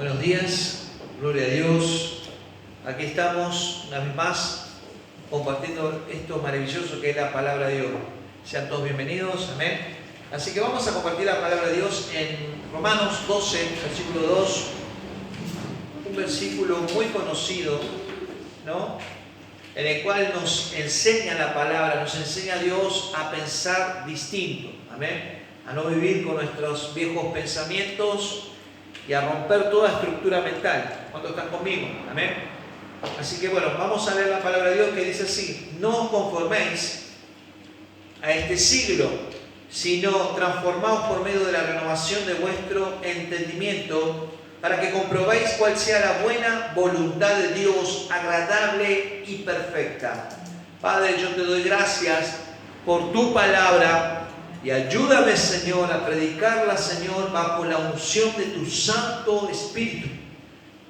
Buenos días, gloria a Dios. Aquí estamos una vez más compartiendo esto maravilloso que es la palabra de Dios. Sean todos bienvenidos, amén. Así que vamos a compartir la palabra de Dios en Romanos 12, versículo 2, un versículo muy conocido, ¿no? En el cual nos enseña la palabra, nos enseña a Dios a pensar distinto, amén, a no vivir con nuestros viejos pensamientos y a romper toda estructura mental. ¿Cuántos están conmigo? Amén. Así que bueno, vamos a leer la palabra de Dios que dice así: no os conforméis a este siglo, sino transformaos por medio de la renovación de vuestro entendimiento, para que comprobéis cuál sea la buena voluntad de Dios, agradable y perfecta. Padre, yo te doy gracias por tu palabra y ayúdame, Señor, a predicarla, Señor, bajo la unción de tu Santo Espíritu.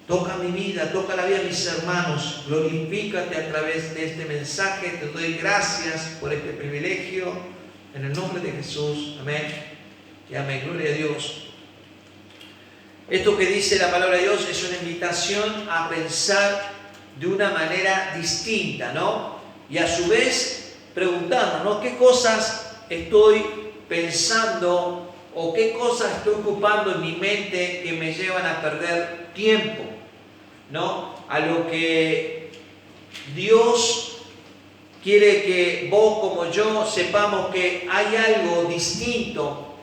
Toca mi vida, toca la vida de mis hermanos, glorifícate a través de este mensaje. Te doy gracias por este privilegio, en el nombre de Jesús, amén y amén. Gloria a Dios. Esto que dice la palabra de Dios es una invitación a pensar de una manera distinta, ¿no? Y a su vez preguntarnos, ¿no? ¿Qué cosas estoy pensando o qué cosas estoy ocupando en mi mente que me llevan a perder tiempo, ¿no? A lo que Dios quiere que vos como yo sepamos que hay algo distinto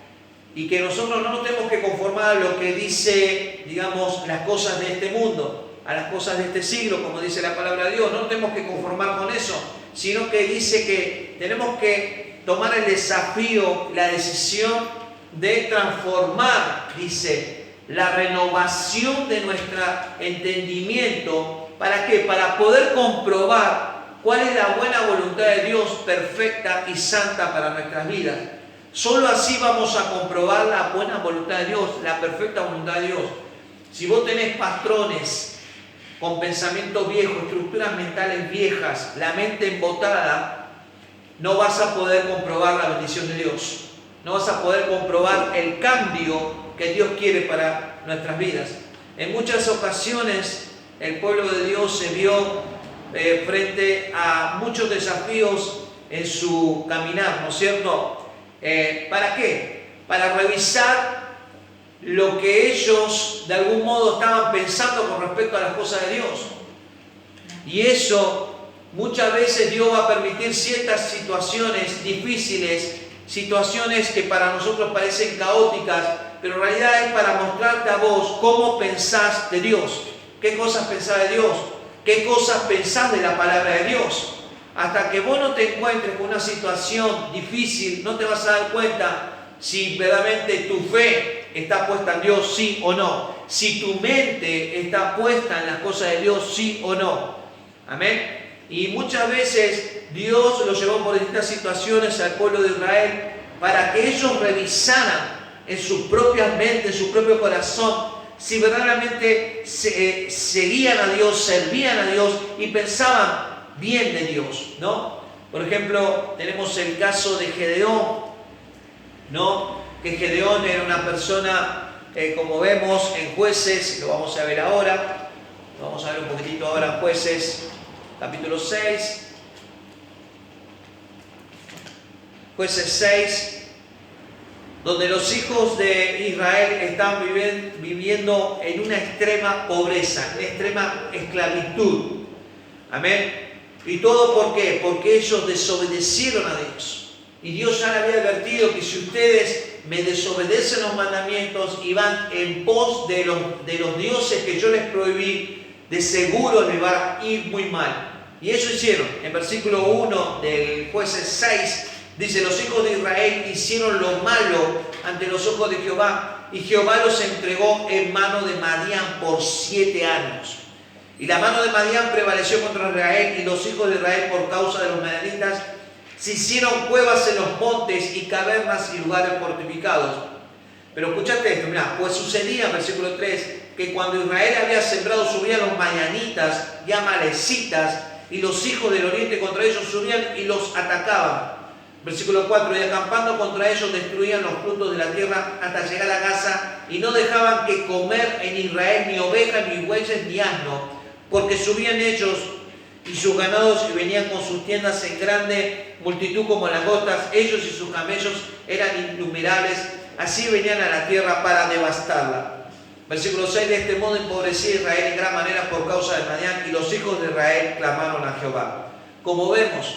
y que nosotros no nos tenemos que conformar a lo que dice, digamos, las cosas de este mundo, a las cosas de este siglo, como dice la palabra de Dios. No nos tenemos que conformar con eso, sino que dice que tenemos que tomar el desafío, la decisión de transformar, dice, la renovación de nuestro entendimiento. ¿Para qué? Para poder comprobar cuál es la buena voluntad de Dios, perfecta y santa para nuestras vidas. Solo así vamos a comprobar la buena voluntad de Dios, la perfecta voluntad de Dios. Si vos tenés patrones con pensamientos viejos, estructuras mentales viejas, la mente embotada, no vas a poder comprobar la bendición de Dios. No vas a poder comprobar el cambio que Dios quiere para nuestras vidas. En muchas ocasiones el pueblo de Dios se vio frente a muchos desafíos en su caminar, ¿no es cierto? ¿Para qué? Para revisar lo que ellos de algún modo estaban pensando con respecto a las cosas de Dios. Y eso muchas veces Dios va a permitir ciertas situaciones difíciles, situaciones que para nosotros parecen caóticas, pero en realidad es para mostrarte a vos cómo pensás de Dios, qué cosas pensás de Dios, qué cosas pensás de la palabra de Dios. Hasta que vos no te encuentres con una situación difícil, no te vas a dar cuenta si verdaderamente tu fe está puesta en Dios, sí o no. Si tu mente está puesta en las cosas de Dios, sí o no. Amén. Y muchas veces Dios lo llevó por distintas situaciones al pueblo de Israel para que ellos revisaran en sus propias mentes, en su propio corazón, si verdaderamente seguían a Dios, servían a Dios y pensaban bien de Dios, ¿no? Por ejemplo, tenemos el caso de Gedeón, ¿no? Que Gedeón era una persona, como vemos en Jueces, lo vamos a ver ahora, lo vamos a ver un poquitito ahora en Jueces, capítulo 6, Jueces 6, donde los hijos de Israel están viviendo en una extrema pobreza, en extrema esclavitud. Amén. ¿Y todo por qué? Porque ellos desobedecieron a Dios. Y Dios ya le había advertido que si ustedes me desobedecen los mandamientos y van en pos de los dioses que yo les prohibí, de seguro les va a ir muy mal. Y eso hicieron. En versículo 1 del Jueces 6 dice: los hijos de Israel hicieron lo malo ante los ojos de Jehová, y Jehová los entregó en mano de Madián por 7 años. Y la mano de Madián prevaleció contra Israel, y los hijos de Israel, por causa de los madianitas, se hicieron cuevas en los montes y cavernas y lugares fortificados. Pero escuchate esto, mirá, pues sucedía, versículo 3, que cuando Israel había sembrado, subían los madianitas y amalecitas, y los hijos del oriente contra ellos subían y los atacaban. Versículo 4, y acampando contra ellos destruían los frutos de la tierra hasta llegar a Gaza, y no dejaban que comer en Israel ni ovejas, ni bueyes, ni asno, porque subían ellos y sus ganados y venían con sus tiendas en grande multitud como langostas. Ellos y sus camellos eran innumerables, así venían a la tierra para devastarla. Versículo 6, de este modo empobrecía Israel en gran manera por causa de Madián, y los hijos de Israel clamaron a Jehová. Como vemos,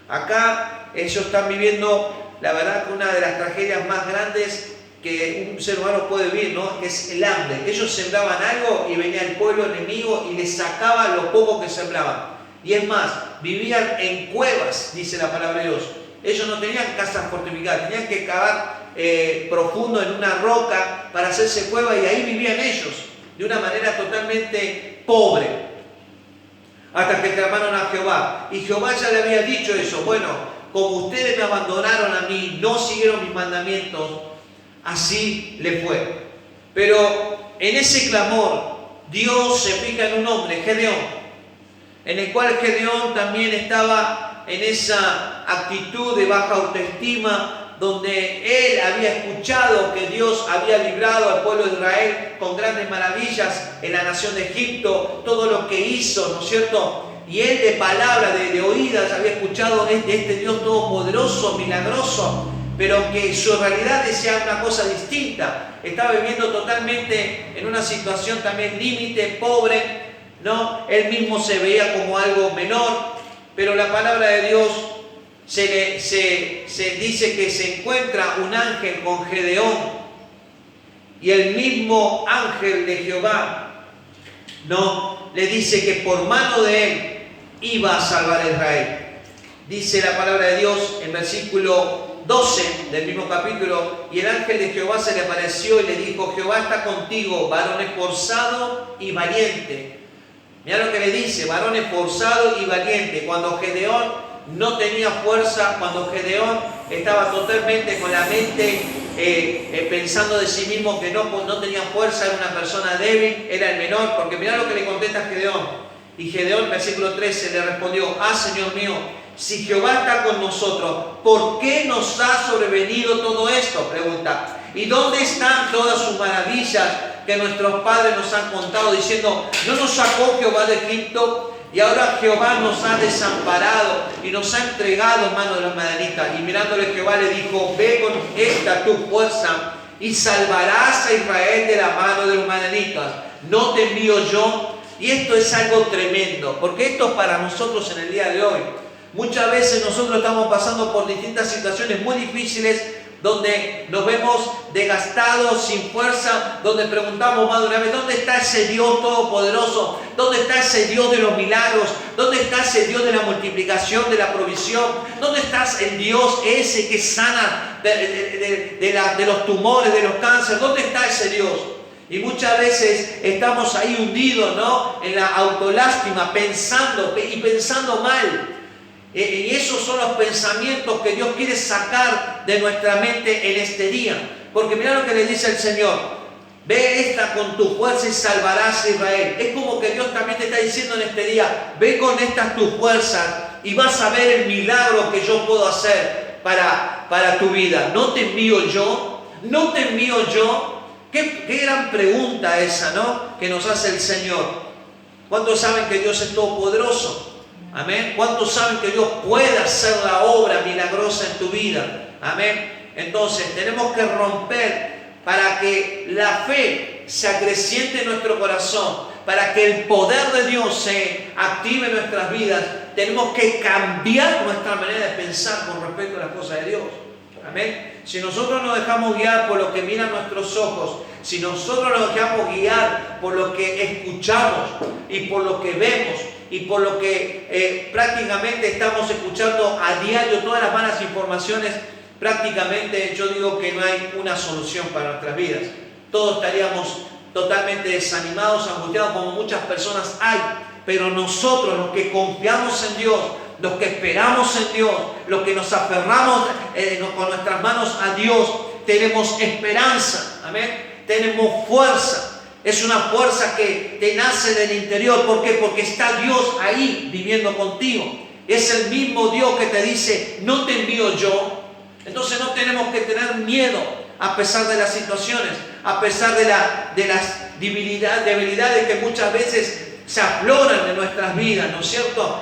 acá ellos están viviendo, la verdad, que una de las tragedias más grandes que un ser humano puede vivir, ¿no? Que es el hambre. Ellos sembraban algo y venía el pueblo enemigo y les sacaba lo poco que sembraban. Y es más, vivían en cuevas, dice la palabra de Dios. Ellos no tenían casas fortificadas, tenían que cavar profundo en una roca para hacerse cueva, y ahí vivían ellos de una manera totalmente pobre, hasta que clamaron a Jehová. Y Jehová ya le había dicho eso: bueno, como ustedes me abandonaron a mí, no siguieron mis mandamientos, así le fue. Pero en ese clamor Dios se fija en un hombre, Gedeón, en el cual Gedeón también estaba en esa actitud de baja autoestima, donde él había escuchado que Dios había librado al pueblo de Israel con grandes maravillas en la nación de Egipto, todo lo que hizo, ¿no es cierto? Y él de palabra, de oídas, había escuchado de este Dios todopoderoso, milagroso, pero que su realidad decía una cosa distinta. Estaba viviendo totalmente en una situación también límite, pobre, ¿no? Él mismo se veía como algo menor, pero la palabra de Dios se dice que se encuentra un ángel con Gedeón, y el mismo ángel de Jehová, ¿no?, le dice que por mano de él iba a salvar a Israel. Dice la palabra de Dios en versículo 12 del mismo capítulo: y el ángel de Jehová se le apareció y le dijo: Jehová está contigo, varón esforzado y valiente. Mira lo que le dice: varón esforzado y valiente. Cuando Gedeón no tenía fuerza, cuando Gedeón estaba totalmente con la mente pensando de sí mismo que no tenía fuerza, era una persona débil, era el menor, porque mira lo que le contesta Gedeón. Y Gedeón, versículo 13, le respondió: ah, Señor mío, si Jehová está con nosotros, ¿por qué nos ha sobrevenido todo esto? Pregunta. ¿Y dónde están todas sus maravillas que nuestros padres nos han contado, diciendo: no nos sacó Jehová de Egipto, y ahora Jehová nos ha desamparado y nos ha entregado en manos de los madianitas? Y mirándole Jehová le dijo: ve con esta tu fuerza y salvarás a Israel de la mano de los madianitas. ¿No te envío yo? Y esto es algo tremendo, porque esto es para nosotros en el día de hoy. Muchas veces nosotros estamos pasando por distintas situaciones muy difíciles, donde nos vemos desgastados, sin fuerza, donde preguntamos más de una vez: ¿dónde está ese Dios todopoderoso? ¿Dónde está ese Dios de los milagros? ¿Dónde está ese Dios de la multiplicación, de la provisión? ¿Dónde está el Dios ese que sana de los tumores, de los cánceres? ¿Dónde está ese Dios? Y muchas veces estamos ahí hundidos, ¿no?, en la autolástima, pensando mal. Y esos son los pensamientos que Dios quiere sacar de nuestra mente en este día. Porque mira lo que le dice el Señor: ve esta con tu fuerza y salvarás a Israel. Es como que Dios también te está diciendo en este día: ve con estas tus fuerzas y vas a ver el milagro que yo puedo hacer para tu vida. ¿No te envío yo? ¿No te envío yo? Qué gran pregunta esa, ¿no?, que nos hace el Señor. ¿Cuántos saben que Dios es todopoderoso? Amén. ¿Cuántos saben que Dios puede hacer la obra milagrosa en tu vida? Amén. Entonces tenemos que romper para que la fe se acreciente en nuestro corazón, para que el poder de Dios se active en nuestras vidas. Tenemos que cambiar nuestra manera de pensar con respecto a las cosas de Dios. Amén. Si nosotros nos dejamos guiar por lo que miran nuestros ojos, si nosotros nos dejamos guiar por lo que escuchamos y por lo que vemos y por lo que prácticamente estamos escuchando a diario, todas las malas informaciones, prácticamente yo digo que no hay una solución para nuestras vidas. Todos estaríamos totalmente desanimados, angustiados, como muchas personas hay. Pero nosotros, los que confiamos en Dios, los que esperamos en Dios, los que nos aferramos con nuestras manos a Dios, tenemos esperanza. Amén. Tenemos fuerza. Es una fuerza que te nace del interior. ¿Por qué? Porque está Dios ahí viviendo contigo. Es el mismo Dios que te dice: no te envío yo. Entonces no tenemos que tener miedo a pesar de las situaciones, a pesar de las debilidades que muchas veces se afloran en nuestras vidas, ¿no es cierto?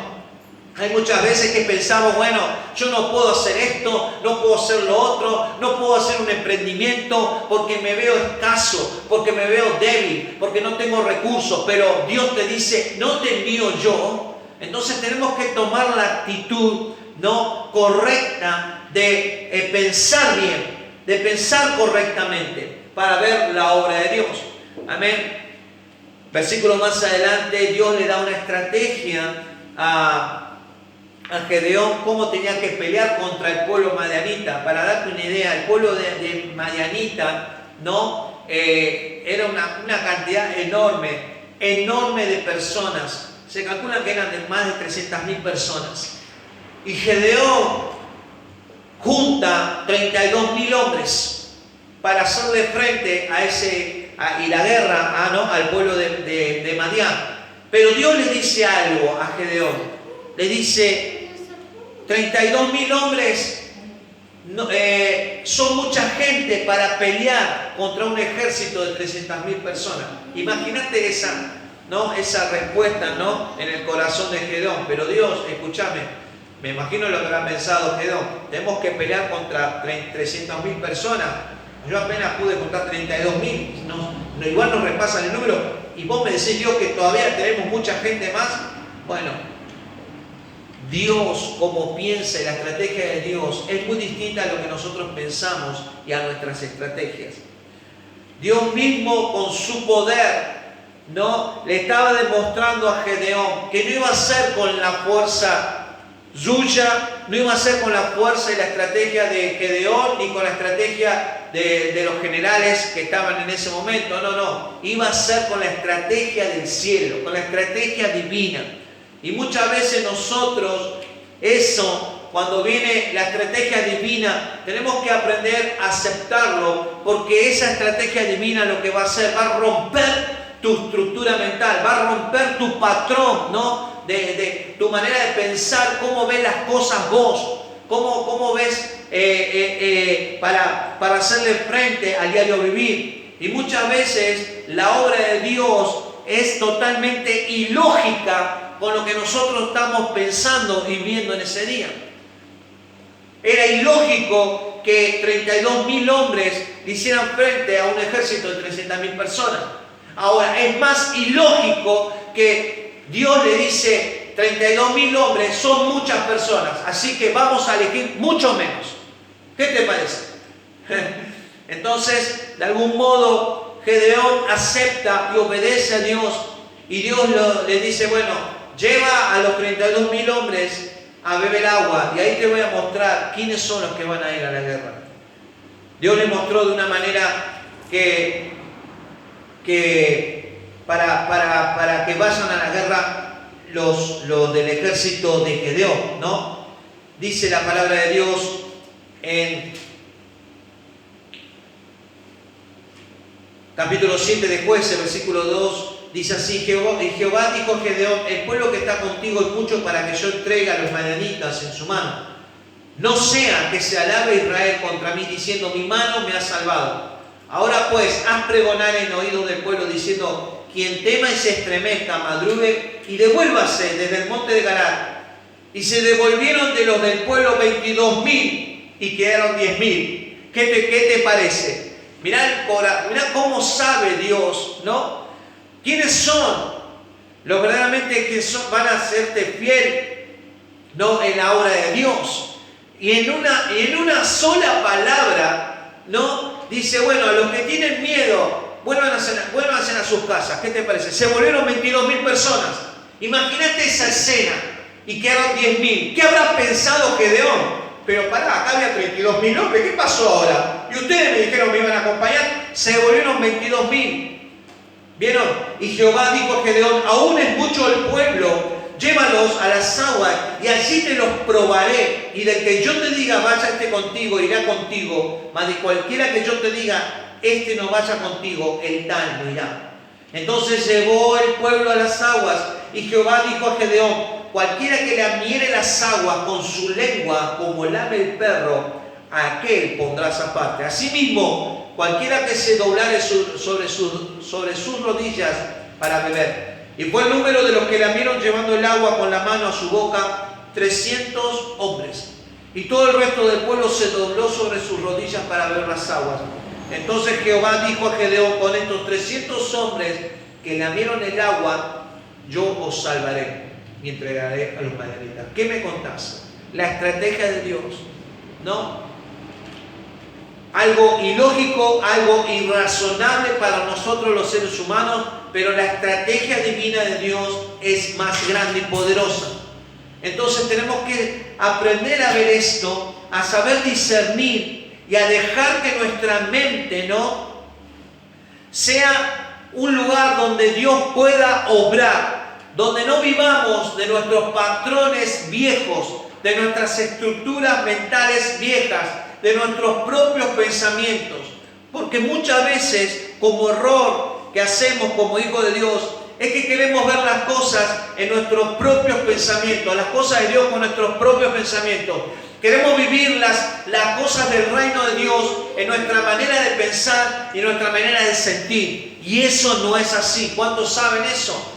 Hay muchas veces que pensamos, bueno, yo no puedo hacer esto, no puedo hacer lo otro, no puedo hacer un emprendimiento porque me veo escaso, porque me veo débil, porque no tengo recursos, pero Dios te dice, no te envío yo. Entonces tenemos que tomar la actitud, ¿no?, correcta de pensar bien, de pensar correctamente para ver la obra de Dios. Amén. Versículo más adelante, Dios le da una estrategia a Gedeón cómo tenía que pelear contra el pueblo madianita. Para darte una idea, el pueblo de Madianita, ¿no?, era una cantidad enorme de personas. Se calcula que eran de más de 300.000 personas. Y Gedeón junta 32.000 hombres para hacerle frente y la guerra, ¿no?, al pueblo de Madián. Pero Dios le dice algo a Gedeón. Le dice, 32.000 hombres son mucha gente para pelear contra un ejército de 300.000 personas. Imagínate esa respuesta, ¿no?, en el corazón de Gedeón. Pero Dios, escúchame, me imagino lo que habrá pensado Gedeón. Tenemos que pelear contra 300.000 personas. Yo apenas pude contar 32.000. Igual nos repasan el número. Y vos me decís, Dios, que todavía tenemos mucha gente más. Bueno, Dios, como piensa, y la estrategia de Dios es muy distinta a lo que nosotros pensamos y a nuestras estrategias. Dios mismo, con su poder, ¿no?, le estaba demostrando a Gedeón que no iba a ser con la fuerza suya, no iba a ser con la fuerza y la estrategia de Gedeón, ni con la estrategia de los generales que estaban en ese momento. No, iba a ser con la estrategia del cielo, con la estrategia divina. Y muchas veces nosotros, cuando viene la estrategia divina, tenemos que aprender a aceptarlo, porque esa estrategia divina lo que va a hacer, va a romper tu estructura mental, va a romper tu patrón, ¿no?, de tu manera de pensar, cómo ves las cosas vos, cómo ves para hacerle frente al diario vivir. Y muchas veces la obra de Dios es totalmente ilógica con lo que nosotros estamos pensando y viendo en ese día. Era ilógico que 32.000 hombres hicieran frente a un ejército de 300.000 personas. Ahora, es más ilógico que Dios le dice 32.000 hombres son muchas personas, así que vamos a elegir mucho menos. ¿Qué te parece? Entonces, de algún modo, Gedeón acepta y obedece a Dios, y Dios le dice, bueno, lleva a los 32.000 hombres a beber agua, y ahí te voy a mostrar quiénes son los que van a ir a la guerra. Dios le mostró de una manera que para que vayan a la guerra los del ejército de Gedeón, ¿no? Dice la palabra de Dios en capítulo 7 de Jueces, versículo 2, dice así, Jehová dijo a Gedeón, el pueblo que está contigo es mucho para que yo entregue a los madianitas en su mano. No sea que se alabe Israel contra mí diciendo, mi mano me ha salvado. Ahora pues, haz pregonar en oídos del pueblo diciendo, quien tema y se estremezca, madrugue y devuélvase desde el monte de Galaad. Y se devolvieron de los del pueblo 22.000 y quedaron 10.000. ¿Qué te parece? Mirá cómo sabe Dios, ¿no? ¿Quiénes son los verdaderamente que van a hacerte fiel, ¿no?, en la obra de Dios? Y en una sola palabra, ¿no?, dice, bueno, a los que tienen miedo, vuelvan a sus casas. ¿Qué te parece? Se volvieron 22.000 personas. Imagínate esa escena y quedaron 10.000. ¿Qué habrá pensado Gedeón? Pero pará, acá había 32.000 hombres. ¿Qué pasó ahora? Y ustedes me dijeron que me iban a acompañar. Se volvieron 22.000. ¿Vieron? Y Jehová dijo a Gedeón, aún es mucho el pueblo, llévalos a las aguas y allí te los probaré. Y del que yo te diga, vaya este contigo, irá contigo. Mas de cualquiera que yo te diga, este no vaya contigo, el tal no irá. Entonces llevó el pueblo a las aguas y Jehová dijo a Gedeón, cualquiera que lamiere las aguas con su lengua como lame el perro, a aquel pondrás aparte. Asimismo, cualquiera que se doblare sobre sus rodillas para beber. Y fue el número de los que lamieron llevando el agua con la mano a su boca, 300 hombres. Y todo el resto del pueblo se dobló sobre sus rodillas para beber las aguas. Entonces Jehová dijo a Gedeón: con estos 300 hombres que lamieron el agua, yo os salvaré y entregaré a los madianitas. ¿Qué me contás? La estrategia de Dios, ¿no? Algo ilógico, algo irrazonable para nosotros los seres humanos, pero la estrategia divina de Dios es más grande y poderosa. Entonces tenemos que aprender a ver esto, a saber discernir y a dejar que nuestra mente, ¿no?, sea un lugar donde Dios pueda obrar, donde no vivamos de nuestros patrones viejos, de nuestras estructuras mentales viejas, de nuestros propios pensamientos. Porque muchas veces, como error que hacemos como hijos de Dios, es que queremos ver las cosas en nuestros propios pensamientos, las cosas de Dios con nuestros propios pensamientos. Queremos vivir las cosas del reino de Dios en nuestra manera de pensar y nuestra manera de sentir. Y eso no es así. ¿Cuántos saben eso?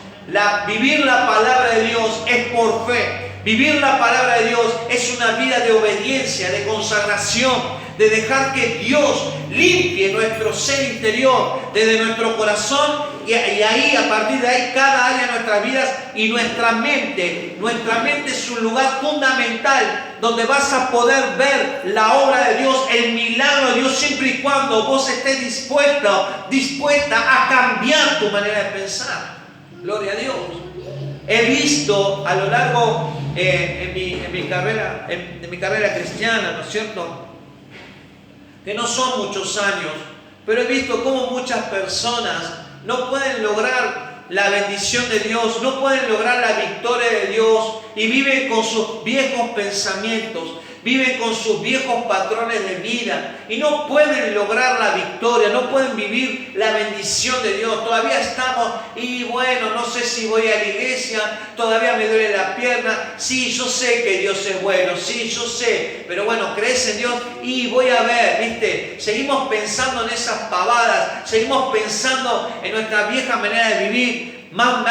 Vivir la palabra de Dios es por fe. Vivir la palabra de Dios es una vida de obediencia, de consagración, de dejar que Dios limpie nuestro ser interior desde nuestro corazón y ahí, a partir de ahí, cada área de nuestras vidas y nuestra mente. Nuestra mente es un lugar fundamental donde vas a poder ver la obra de Dios, el milagro de Dios, siempre y cuando vos estés dispuesta a cambiar tu manera de pensar. Gloria a Dios. He visto a lo largo en mi carrera cristiana, ¿no es cierto?, que no son muchos años, pero he visto cómo muchas personas no pueden lograr la bendición de Dios, no pueden lograr la victoria de Dios y viven con sus viejos pensamientos, viven con sus viejos patrones de vida y no pueden lograr la victoria, no pueden vivir la bendición de Dios. Todavía estamos, y bueno, no sé si voy a la iglesia, todavía me duele la pierna, sí, yo sé que Dios es bueno, sí, yo sé, pero bueno, crees en Dios y voy a ver, ¿viste? Seguimos pensando en esas pavadas, seguimos pensando en nuestra vieja manera de vivir, más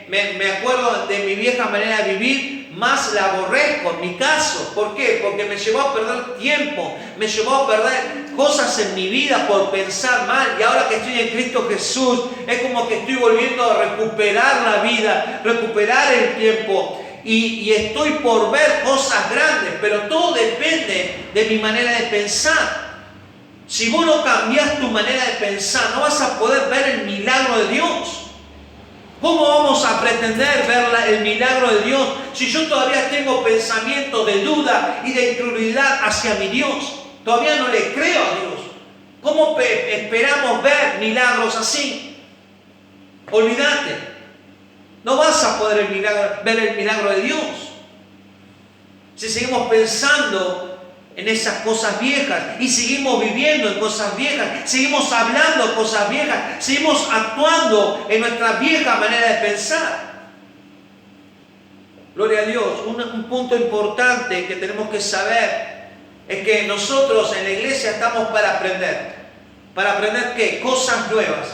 me acuerdo de mi vieja manera de vivir, más la aborrezco en mi caso. ¿Por qué? Porque me llevó a perder tiempo, me llevó a perder cosas en mi vida por pensar mal, y ahora que estoy en Cristo Jesús, es como que estoy volviendo a recuperar la vida, recuperar el tiempo, y estoy por ver cosas grandes, pero todo depende de mi manera de pensar. Si vos no cambiás tu manera de pensar, no vas a poder ver el milagro de Dios. ¿Cómo vamos a pretender ver el milagro de Dios si yo todavía tengo pensamientos de duda y de incredulidad hacia mi Dios? Todavía no le creo a Dios. ¿Cómo esperamos ver milagros así? Olvídate. No vas a poder ver el milagro de Dios si seguimos pensando en esas cosas viejas y seguimos viviendo en cosas viejas, seguimos hablando cosas viejas, seguimos actuando en nuestra vieja manera de pensar. Gloria a Dios. Un punto importante que tenemos que saber es que nosotros en la iglesia estamos para aprender. ¿Para aprender qué? Cosas nuevas.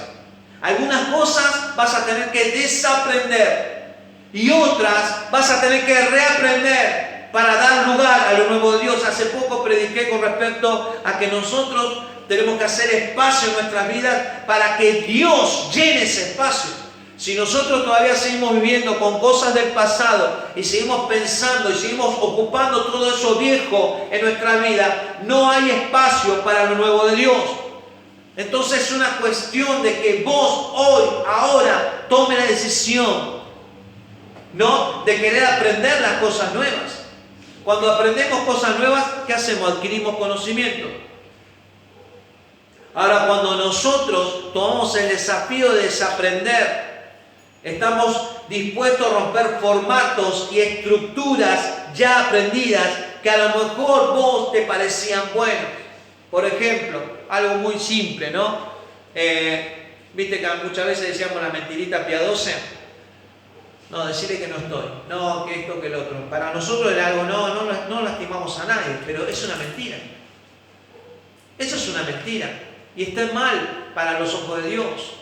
Algunas cosas vas a tener que desaprender y otras vas a tener que reaprender para dar lugar a lo nuevo de Dios. Hace poco prediqué con respecto a que nosotros tenemos que hacer espacio en nuestras vidas para que Dios llene ese espacio. Si nosotros todavía seguimos viviendo con cosas del pasado y seguimos pensando y seguimos ocupando todo eso viejo en nuestra vida, no hay espacio para lo nuevo de Dios. Entonces es una cuestión de que vos hoy, ahora, tome la decisión, ¿no?, de querer aprender las cosas nuevas. Cuando aprendemos cosas nuevas, ¿qué hacemos? Adquirimos conocimiento. Ahora, cuando nosotros tomamos el desafío de desaprender, estamos dispuestos a romper formatos y estructuras ya aprendidas que a lo mejor vos te parecían buenos. Por ejemplo, algo muy simple, ¿no? Viste que muchas veces decíamos la mentirita piadosa. No, decirle que no estoy, no, que esto, que el otro. Para nosotros era algo, no lastimamos a nadie, pero es una mentira. Eso es una mentira. Y está mal para los ojos de Dios.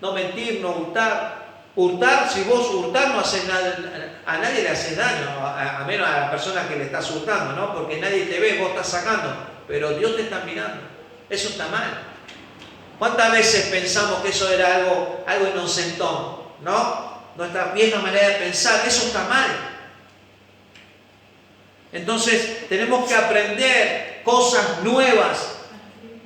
No mentir, no hurtar. Hurtar, si vos hurtar no haces nada, a nadie le haces daño, a menos a la persona que le estás hurtando, ¿no? Porque nadie te ve, vos estás sacando, pero Dios te está mirando. Eso está mal. ¿Cuántas veces pensamos que eso era algo inocentón, ¿no? Nuestra vieja manera de pensar, eso está mal. Entonces tenemos que aprender cosas nuevas.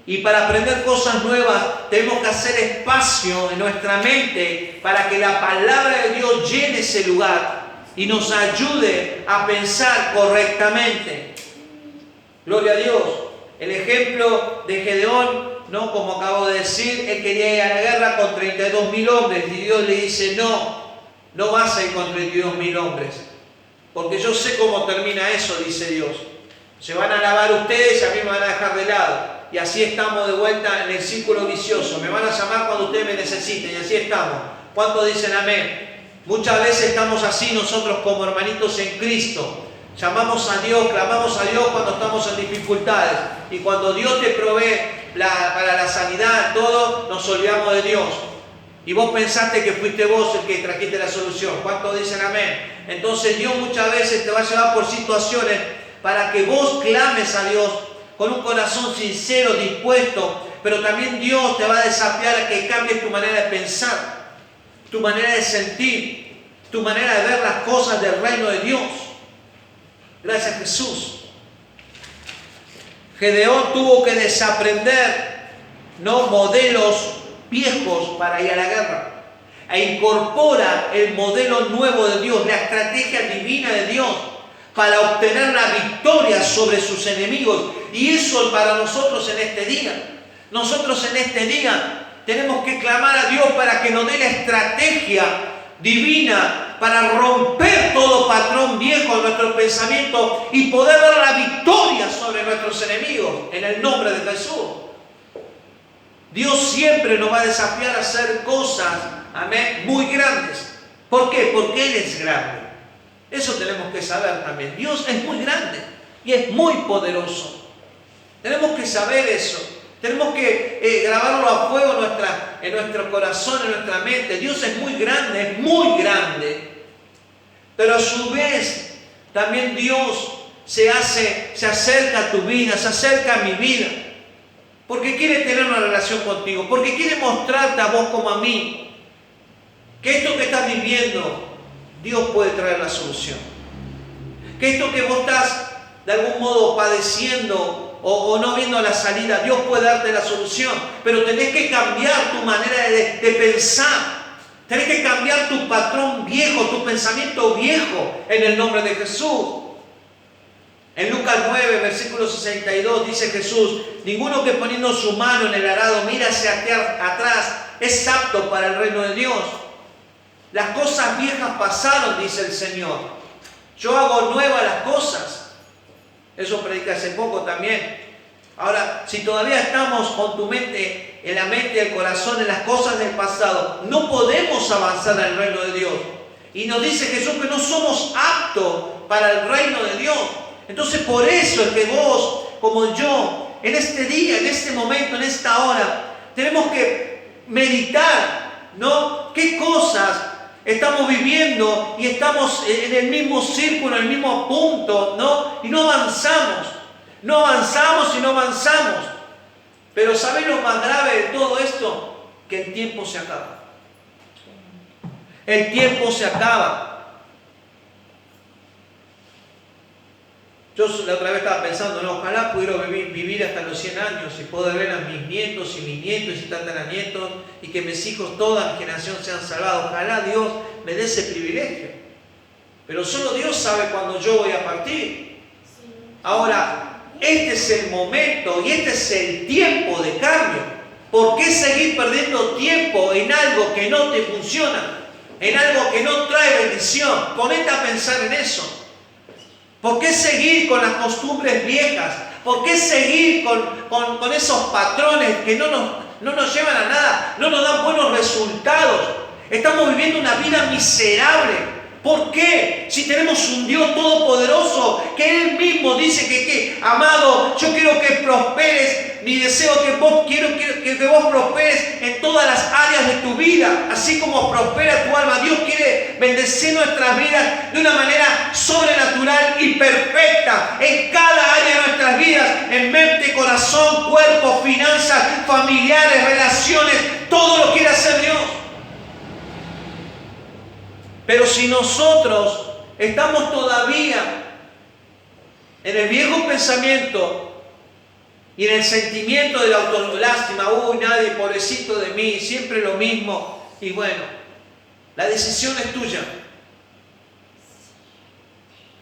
Y para aprender cosas nuevas tenemos que hacer espacio en nuestra mente para que la palabra de Dios llene ese lugar y nos ayude a pensar correctamente. Gloria a Dios. El ejemplo de Gedeón, ¿no? Como acabo de decir, él quería ir a la guerra con 32.000 hombres y Dios le dice, no vas a ir con 32.000 hombres, porque yo sé cómo termina eso, dice Dios. Se van a alabar ustedes y a mí me van a dejar de lado. Y así estamos de vuelta en el círculo vicioso. Me van a llamar cuando ustedes me necesiten y así estamos. ¿Cuántos dicen amén? Muchas veces estamos así nosotros como hermanitos en Cristo. Llamamos a Dios, clamamos a Dios cuando estamos en dificultades. Y cuando Dios te provee para la sanidad, todo, nos olvidamos de Dios. Y vos pensaste que fuiste vos el que trajiste la solución. ¿Cuántos dicen amén? Entonces Dios muchas veces te va a llevar por situaciones para que vos clames a Dios con un corazón sincero, dispuesto, pero también Dios te va a desafiar a que cambies tu manera de pensar, tu manera de sentir, tu manera de ver las cosas del reino de Dios. Gracias a Jesús. Gedeón tuvo que desaprender, ¿no?, modelos viejos para ir a la guerra, e incorpora el modelo nuevo de Dios, la estrategia divina de Dios, para obtener la victoria sobre sus enemigos. Y eso para nosotros en este día. Nosotros en este día tenemos que clamar a Dios para que nos dé la estrategia divina para romper todo patrón viejo en nuestro pensamiento y poder dar la victoria sobre nuestros enemigos en el nombre de Jesús. Dios siempre nos va a desafiar a hacer cosas, amén, muy grandes. ¿Por qué? Porque Él es grande. Eso tenemos que saber también. Dios es muy grande y es muy poderoso. Tenemos que saber eso. Tenemos que grabarlo a fuego en nuestro corazón, en nuestra mente. Dios es muy grande. Pero a su vez, también Dios se acerca a tu vida, se acerca a mi vida. Porque quiere tener una relación contigo. Porque quiere mostrarte a vos como a mí que esto que estás viviendo, Dios puede traer la solución. Que esto que vos estás de algún modo padeciendo o no viendo la salida, Dios puede darte la solución. Pero tenés que cambiar tu manera de pensar. Tenés que cambiar tu patrón viejo, tu pensamiento viejo en el nombre de Jesús. En Lucas 9, versículo 62 dice Jesús: ninguno que poniendo su mano en el arado mira hacia atrás es apto para el reino de Dios. Las cosas viejas pasaron, dice el Señor. Yo hago nuevas las cosas. Eso predica hace poco también. Ahora, si todavía estamos con tu mente, en la mente y el corazón, en las cosas del pasado, no podemos avanzar al reino de Dios. Y nos dice Jesús que no somos aptos para el reino de Dios. Entonces, por eso es que vos, como yo, en este día, en este momento, en esta hora, tenemos que meditar, ¿no? ¿Qué cosas estamos viviendo y estamos en el mismo círculo, en el mismo punto, ¿no? Y no avanzamos. No avanzamos y no avanzamos. Pero ¿sabés lo más grave de todo esto? Que el tiempo se acaba. El tiempo se acaba. Yo la otra vez estaba pensando, no, ojalá pudiera vivir hasta los 100 años y poder ver a mis nietos y mis nietos y tataranietos y que mis hijos, toda mi generación sean salvados. Ojalá Dios me dé ese privilegio. Pero solo Dios sabe cuándo yo voy a partir. Ahora, este es el momento y este es el tiempo de cambio. ¿Por qué seguir perdiendo tiempo en algo que no te funciona? En algo que no trae bendición. Ponete a pensar en eso. ¿Por qué seguir con las costumbres viejas? ¿Por qué seguir con esos patrones que no nos llevan a nada? No nos dan buenos resultados. Estamos viviendo una vida miserable ¿Por qué? Si tenemos un Dios todopoderoso, que Él mismo dice que amado, yo quiero que prosperes, mi deseo es que vos prosperes en todas las áreas de tu vida, así como prospera tu alma. Dios quiere bendecir nuestras vidas de una manera sobrenatural y perfecta, en cada área de nuestras vidas, en mente, corazón, cuerpo, finanzas, familiares, relaciones, todo lo quiere hacer Dios. Pero si nosotros estamos todavía en el viejo pensamiento y en el sentimiento de la autolástima, uy, nadie, pobrecito de mí, siempre lo mismo, y bueno, la decisión es tuya.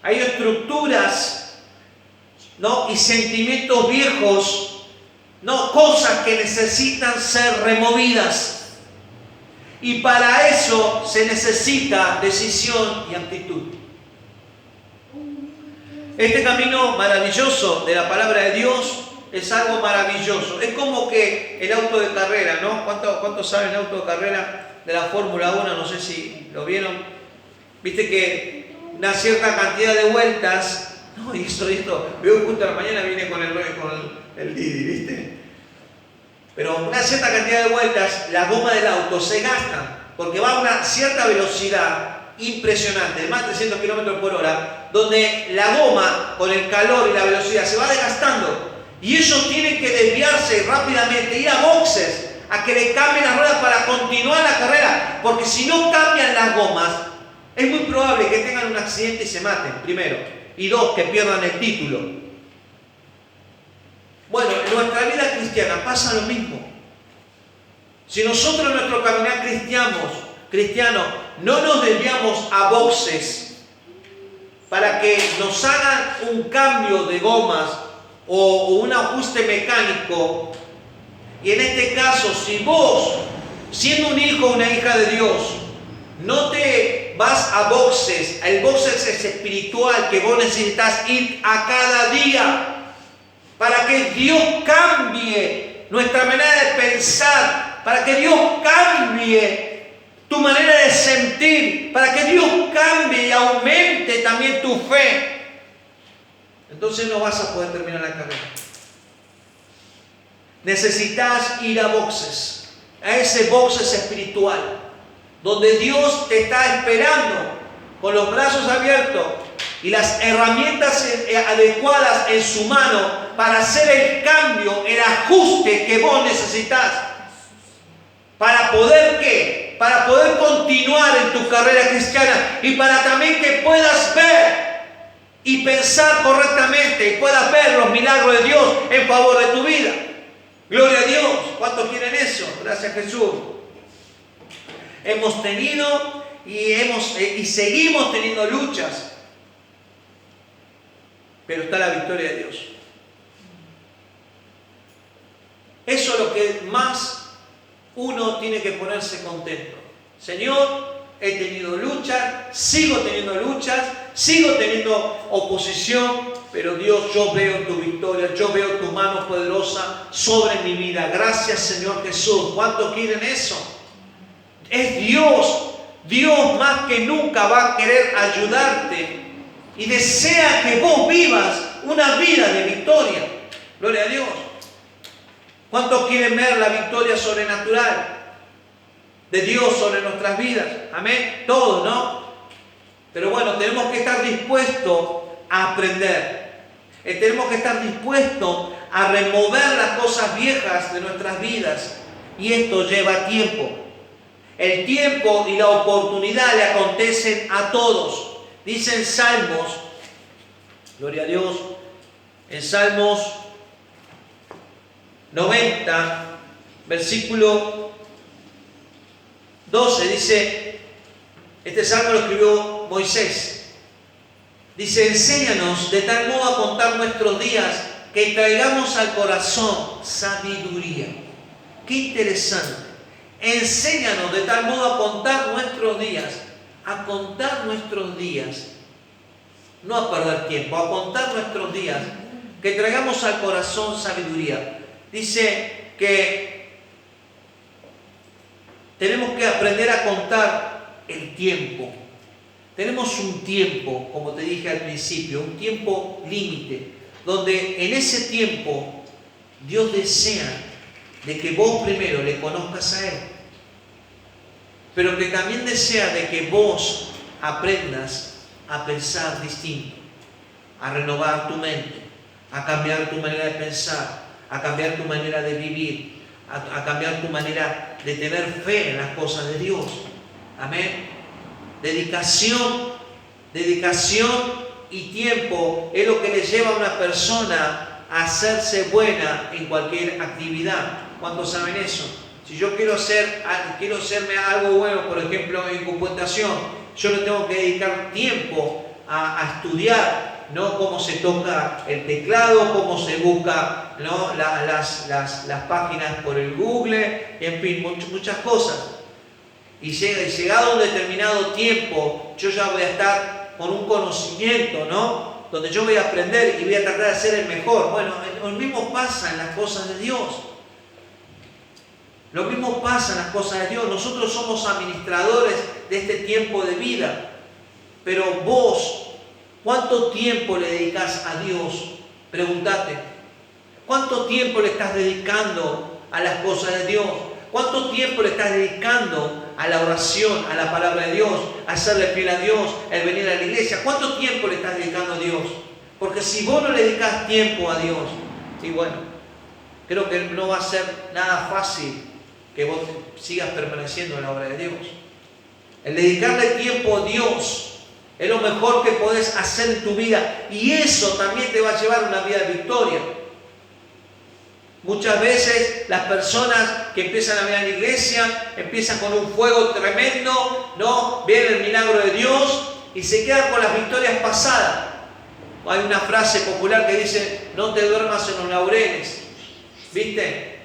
Hay estructuras, ¿no?, y sentimientos viejos, ¿no?, cosas que necesitan ser removidas. Y para eso se necesita decisión y actitud. Este camino maravilloso de la palabra de Dios es algo maravilloso. Es como que el auto de carrera, ¿no? ¿Cuántos saben el auto de carrera de la Fórmula 1? No sé si lo vieron. Viste que una cierta cantidad de vueltas. No, y esto. Veo que justo a la mañana viene con el Didi, ¿viste? Pero una cierta cantidad de vueltas, las gomas del auto se gastan, porque va a una cierta velocidad impresionante, de más de 300 km por hora, donde la goma, con el calor y la velocidad, se va desgastando. Y ellos tienen que desviarse rápidamente, ir a boxes, a que le cambien las ruedas para continuar la carrera, porque si no cambian las gomas, es muy probable que tengan un accidente y se maten, primero, y dos, que pierdan el título. Bueno, en nuestra vida cristiana pasa lo mismo. Si nosotros en nuestro caminar cristiano no nos desviamos a boxes para que nos hagan un cambio de gomas o un ajuste mecánico, y en este caso, si vos, siendo un hijo o una hija de Dios, no te vas a boxes, el boxes es espiritual, que vos necesitas ir a cada día, para que Dios cambie nuestra manera de pensar, para que Dios cambie tu manera de sentir, para que Dios cambie y aumente también tu fe. Entonces no vas a poder terminar la carrera. Necesitas ir a boxes, a ese boxes espiritual, donde Dios te está esperando con los brazos abiertos y las herramientas adecuadas en su mano para hacer el cambio, el ajuste que vos necesitas. ¿Para poder qué? Para poder continuar en tu carrera cristiana y para también que puedas ver y pensar correctamente y puedas ver los milagros de Dios en favor de tu vida. Gloria a Dios. ¿Cuántos quieren eso? Gracias, Jesús. Hemos tenido y seguimos teniendo luchas, pero está la victoria de Dios. Eso es lo que más uno tiene que ponerse contento. Señor, he tenido luchas, sigo teniendo oposición, pero Dios, yo veo tu victoria, yo veo tu mano poderosa sobre mi vida. Gracias, Señor Jesús. ¿Cuántos quieren eso? Es Dios. Dios más que nunca va a querer ayudarte y desea que vos vivas una vida de victoria. Gloria a Dios. ¿Cuántos quieren ver la victoria sobrenatural de Dios sobre nuestras vidas? Amén. Todos, ¿no? Pero bueno, tenemos que estar dispuestos a aprender. Tenemos que estar dispuestos a remover las cosas viejas de nuestras vidas. Y esto lleva tiempo. El tiempo y la oportunidad le acontecen a todos. Dice en Salmos, gloria a Dios, en Salmos 90, versículo 12, dice, este salmo lo escribió Moisés. Dice, enséñanos de tal modo a contar nuestros días que traigamos al corazón sabiduría. Qué interesante. Enséñanos de tal modo a contar nuestros días. A contar nuestros días. No a perder tiempo, a contar nuestros días. Que traigamos al corazón sabiduría. Dice que tenemos que aprender a contar el tiempo. tenemos un tiempo, como te dije al principio, un tiempo límite, donde en ese tiempo Dios desea de que vos primero le conozcas a Él, pero que también desea de que vos aprendas a pensar distinto, a renovar tu mente, a cambiar tu manera de pensar, a cambiar tu manera de vivir, a cambiar tu manera de tener fe en las cosas de Dios. Amén. Dedicación y tiempo es lo que le lleva a una persona a hacerse buena en cualquier actividad. ¿Cuántos saben eso? Si yo quiero hacerme algo bueno, por ejemplo, en computación, yo le tengo que dedicar tiempo a estudiar, ¿no? Cómo se toca el teclado, cómo se busca, ¿no? las páginas por el Google, en fin, muchas cosas. Y llegado un determinado tiempo, yo ya voy a estar con un conocimiento, ¿no? Donde yo voy a aprender y voy a tratar de ser el mejor. Bueno, lo mismo pasa en las cosas de Dios. Lo mismo pasa en las cosas de Dios. Nosotros somos administradores de este tiempo de vida. Pero vos, ¿cuánto tiempo le dedicas a Dios? Pregúntate. ¿Cuánto tiempo le estás dedicando a las cosas de Dios? ¿Cuánto tiempo le estás dedicando a la oración, a la palabra de Dios, a hacerle fiel a Dios, el venir a la iglesia? ¿Cuánto tiempo le estás dedicando a Dios? Porque si vos no le dedicas tiempo a Dios, y bueno, creo que no va a ser nada fácil que vos sigas permaneciendo en la obra de Dios. El dedicarle tiempo a Dios es lo mejor que podés hacer en tu vida, y eso también te va a llevar a una vida de victoria. Muchas veces las personas que empiezan a venir a la iglesia empiezan con un fuego tremendo, ¿no? Viene el milagro de Dios y se quedan con las victorias pasadas. Hay una frase popular que dice: no te duermas en los laureles, ¿viste?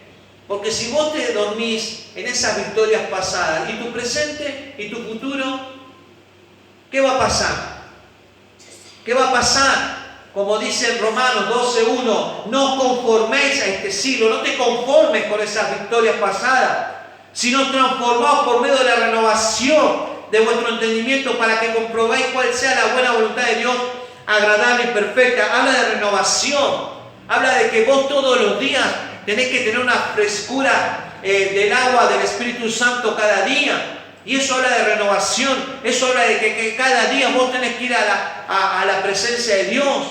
Porque si vos te dormís en esas victorias pasadas, ¿y tu presente y tu futuro? ¿Qué va a pasar? ¿Qué va a pasar? Como dice en Romanos 12:1, no conforméis a este siglo, no te conformes con esas victorias pasadas, sino transformaos por medio de la renovación de vuestro entendimiento para que comprobéis cuál sea la buena voluntad de Dios, agradable y perfecta. Habla de renovación, habla de que vos todos los días tenés que tener una frescura del agua del Espíritu Santo cada día. Y eso habla de renovación, eso habla de que cada día vos tenés que ir a la presencia de Dios,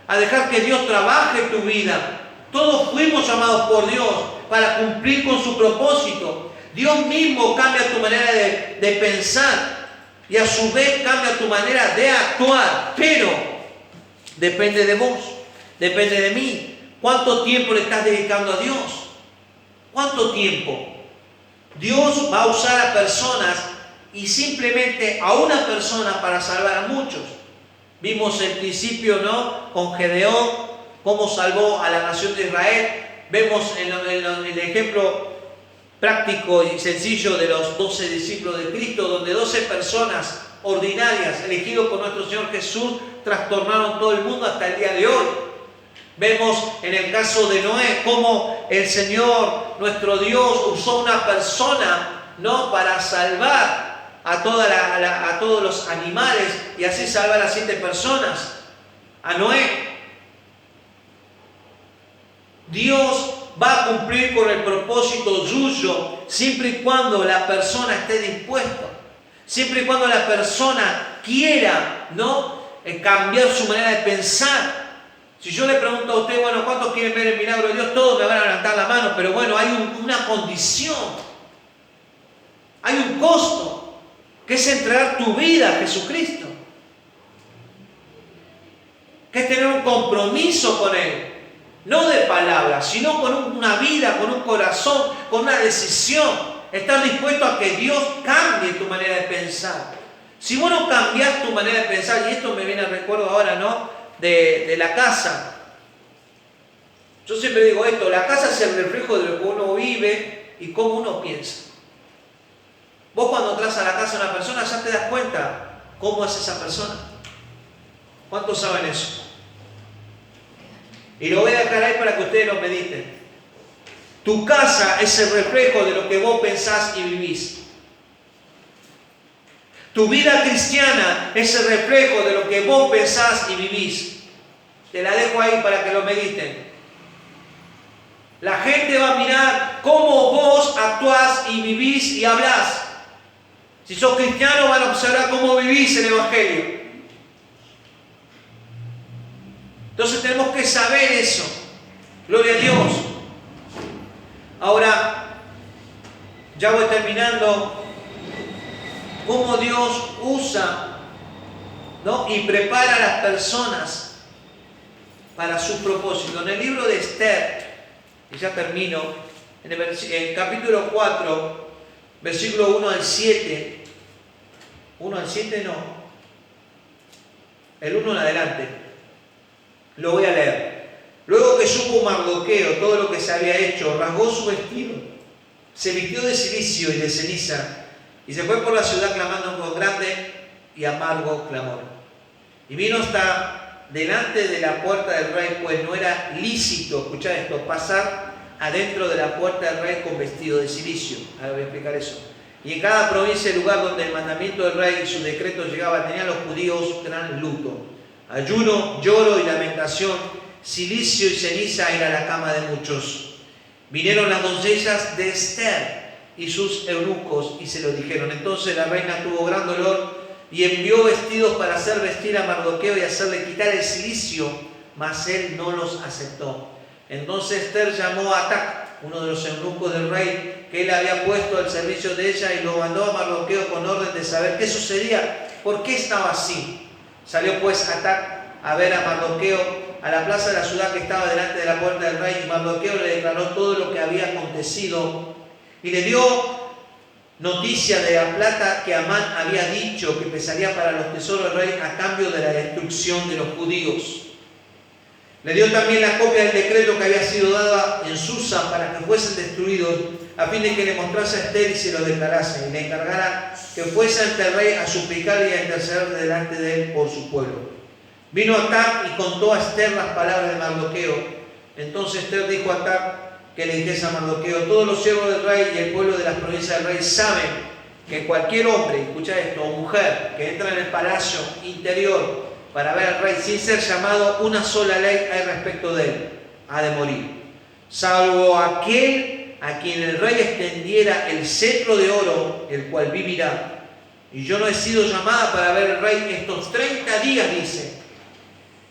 a dejar que Dios trabaje en tu vida. Todos fuimos llamados por Dios para cumplir con su propósito. Dios mismo cambia tu manera de pensar y a su vez cambia tu manera de actuar, pero depende de vos, depende de mí. ¿Cuánto tiempo le estás dedicando a Dios? ¿Cuánto tiempo? Dios va a usar a personas, y simplemente a una persona, para salvar a muchos. Vimos el principio, ¿no? Con Gedeón, cómo salvó a la nación de Israel. Vemos el ejemplo práctico y sencillo de los 12 discípulos de Cristo, donde 12 personas ordinarias, elegidos por nuestro Señor Jesús, trastornaron todo el mundo hasta el día de hoy. Vemos en el caso de Noé cómo el Señor, nuestro Dios, usó una persona, ¿no? Para salvar a todos los animales, y así salvar a 7 personas. A Noé. Dios va a cumplir con el propósito suyo siempre y cuando la persona esté dispuesta, siempre y cuando la persona quiera, ¿no? Cambiar su manera de pensar. Si yo le pregunto a usted, bueno, ¿cuántos quieren ver el milagro de Dios? Todos me van a levantar la mano, pero bueno, hay una condición, hay un costo, que es entregar tu vida a Jesucristo, que es tener un compromiso con Él, no de palabras, sino con una vida, con un corazón, con una decisión, estar dispuesto a que Dios cambie tu manera de pensar. Si vos no cambiás tu manera de pensar, y esto me viene al recuerdo ahora, ¿no? De la casa. Yo siempre digo esto: la casa es el reflejo de lo que uno vive y cómo uno piensa. Vos cuando entras a la casa de una persona ya te das cuenta cómo es esa persona. ¿Cuántos saben eso? Y lo voy a dejar ahí para que ustedes lo mediten. Tu casa es el reflejo de lo que vos pensás y vivís. Tu vida cristiana es el reflejo de lo que vos pensás y vivís. Te la dejo ahí para que lo mediten. La gente va a mirar cómo vos actuás y vivís y hablás. Si sos cristiano van a observar cómo vivís el Evangelio. Entonces tenemos que saber eso. Gloria a Dios. Ahora, ya voy terminando. Cómo Dios usa, ¿no?, y prepara a las personas para su propósito. En el libro de Esther, y ya termino, en el capítulo 4, versículo 1 al 7. 1 al 7 no. El 1 en adelante. Lo voy a leer. Luego que supo Mardoqueo todo lo que se había hecho, rasgó su vestido, se vistió de cilicio y de ceniza, y se fue por la ciudad clamando con grande y amargo clamor. Y vino hasta delante de la puerta del rey, pues no era lícito, escuchad esto, pasar adentro de la puerta del rey con vestido de cilicio. Ahora voy a explicar eso. Y en cada provincia, el lugar donde el mandamiento del rey y su decreto llegaba, tenían los judíos gran luto, ayuno, lloro y lamentación, cilicio y ceniza era la cama de muchos. Vinieron las doncellas de Esther y sus eunucos y se lo dijeron. Entonces la reina tuvo gran dolor y envió vestidos para hacer vestir a Mardoqueo y hacerle quitar el cilicio, mas él no los aceptó. Entonces Esther llamó a Atac, uno de los eunucos del rey, que él había puesto al servicio de ella, y lo mandó a Mardoqueo con orden de saber qué sucedía, por qué estaba así. Salió pues Atac a ver a Mardoqueo a la plaza de la ciudad que estaba delante de la puerta del rey, y Mardoqueo le declaró todo lo que había acontecido y le dio noticia de la plata que Amán había dicho que pesaría para los tesoros del rey a cambio de la destrucción de los judíos. Le dio también la copia del decreto que había sido dada en Susa para que fuesen destruidos, a fin de que le mostrase a Esther y se lo declarase, y le encargara que fuese ante el rey a suplicar y a interceder delante de él por su pueblo. Vino Atac y contó a Esther las palabras de Mardoqueo. Entonces Esther dijo a Atac que le dijese a Mardoqueo: todos los siervos del rey y el pueblo de las provincias del rey saben que cualquier hombre, escucha esto, o mujer, que entra en el palacio interior para ver al rey sin ser llamado, una sola ley hay respecto de él: ha de morir, salvo aquel a quien el rey extendiera el cetro de oro, el cual vivirá. Y yo no he sido llamada para ver al rey estos 30 días, dice.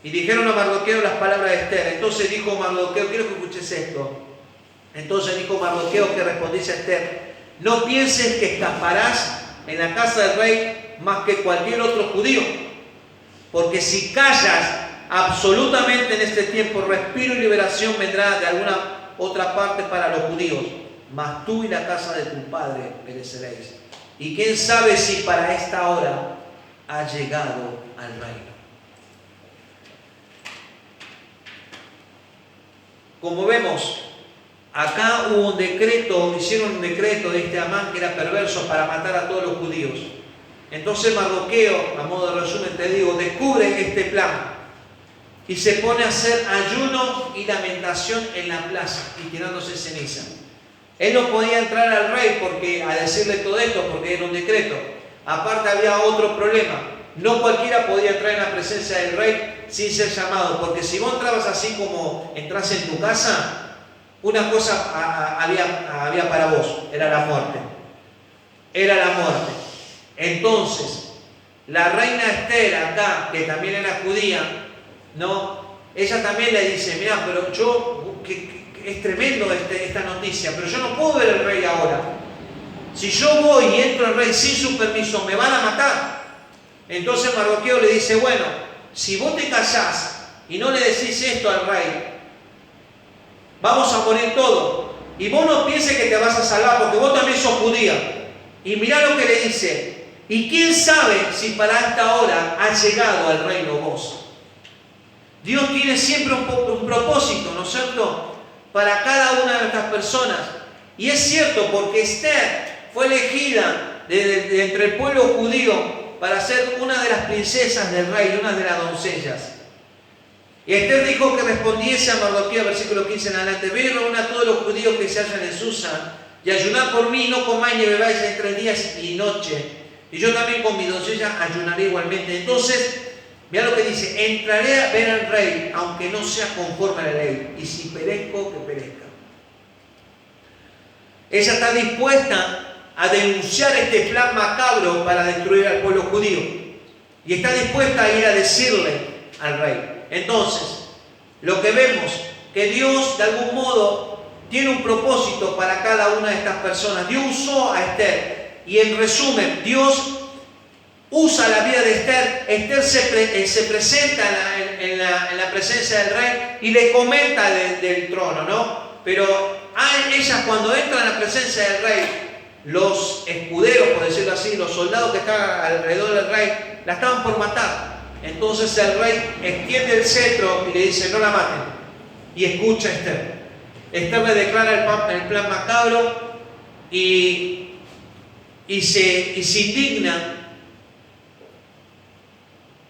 Y dijeron a Mardoqueo las palabras de Esther. Entonces dijo Mardoqueo, quiero que escuches esto. Entonces dijo Mardoqueo que respondiese a Esther: no pienses que escaparás en la casa del rey más que cualquier otro judío, porque si callas absolutamente en este tiempo, respiro y liberación vendrá de alguna otra parte para los judíos, mas tú y la casa de tu padre pereceréis. Y quién sabe si para esta hora ha llegado al reino. Como vemos, acá hubo un decreto, hicieron un decreto de este Amán que era perverso para matar a todos los judíos. Entonces Mardoqueo, a modo de resumen te digo, descubre este plan y se pone a hacer ayuno y lamentación en la plaza y tirándose ceniza. Él no podía entrar al rey porque, a decirle todo esto, porque era un decreto. Aparte había otro problema: no cualquiera podía entrar en la presencia del rey sin ser llamado, porque si vos entrabas así como entras en tu casa, una cosa había para vos: era la muerte. Era la muerte. Entonces, la reina Esther acá, que también era judía, ¿no? Ella también le dice: mira, pero yo, es tremendo esta noticia, pero yo no puedo ver al rey ahora. Si yo voy y entro al rey sin su permiso, me van a matar. Entonces Mardoqueo le dice: bueno, si vos te callás y no le decís esto al rey, vamos a morir todos. Y vos no pienses que te vas a salvar, porque vos también sos judía. Y mirá lo que le dice: y quién sabe si para esta hora ha llegado al reino vos. Dios tiene siempre un propósito, ¿no es cierto?, para cada una de estas personas. Y es cierto, porque Esther fue elegida de entre el pueblo judío para ser una de las princesas del rey, una de las doncellas. Y Esther dijo que respondiese a Mardoqueo, versículo 15 en adelante: ve y reúna a todos los judíos que se hallan en Susa, y ayunad por mí, no comáis ni bebáis en 3 días y noche, y yo también con mi doncella ayunaré igualmente. Entonces, mira lo que dice, entraré a ver al rey, aunque no sea conforme a la ley, y si perezco, que perezca. Ella está dispuesta a denunciar este plan macabro para destruir al pueblo judío, y está dispuesta a ir a decirle al rey. Entonces, lo que vemos, que Dios de algún modo tiene un propósito para cada una de estas personas. Dios usó a Esther, y en resumen, Dios usa la vida de Esther. Esther se presenta en la presencia del rey y le comenta del trono, ¿no? Pero ellas, cuando entran a la presencia del rey, los escuderos, por decirlo así, los soldados que estaban alrededor del rey, la estaban por matar. Entonces el rey extiende el cetro y le dice, no la maten. Y escucha a Esther. Esther le declara el plan macabro y se indigna.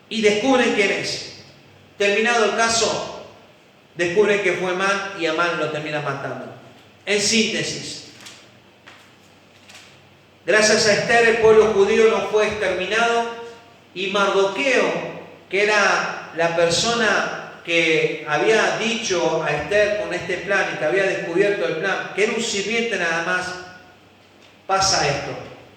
Y descubren quién es. Terminado el caso, descubren que fue Amán, y Amán lo termina matando. En síntesis, gracias a Esther el pueblo judío no fue exterminado, y Mardoqueo, que era la persona que había dicho a Esther con este plan y que había descubierto el plan, que era un sirviente nada más, pasa esto.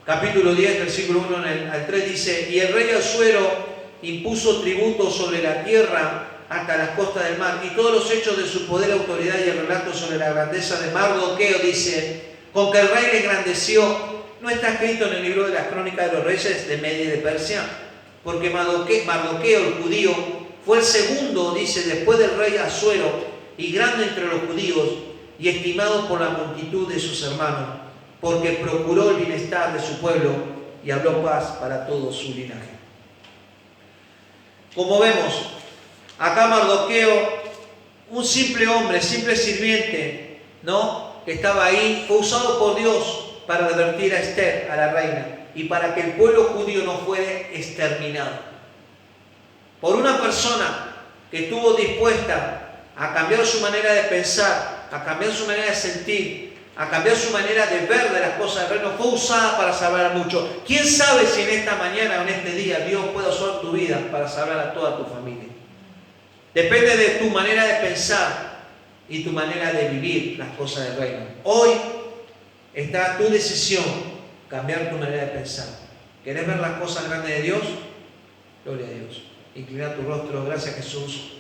Capítulo 10, versículo 1 al 3 dice, y el rey Asuero impuso tributo sobre la tierra hasta las costas del mar, y todos los hechos de su poder, autoridad y el relato sobre la grandeza de Mardoqueo, dice, con que el rey le engrandeció, no está escrito en el libro de las crónicas de los reyes de Media y de Persia, porque Mardoqueo, el judío, fue el segundo, dice, después del rey Asuero, y grande entre los judíos, y estimado por la multitud de sus hermanos, porque procuró el bienestar de su pueblo y habló paz para todo su linaje. Como vemos, acá Mardoqueo, un simple hombre, simple sirviente, ¿no?, que estaba ahí, fue usado por Dios para advertir a Esther, a la reina, y para que el pueblo judío no fuera exterminado. Por una persona que estuvo dispuesta a cambiar su manera de pensar, a cambiar su manera de sentir, a cambiar su manera de ver de las cosas del reino, fue usada para salvar a muchos. ¿Quién sabe si en esta mañana o en este día Dios puede usar tu vida para salvar a toda tu familia? Depende de tu manera de pensar y tu manera de vivir las cosas del reino. Hoy está tu decisión cambiar tu manera de pensar. ¿Querés ver las cosas grandes de Dios? Gloria a Dios. Inclina tu rostro. Gracias, Jesús.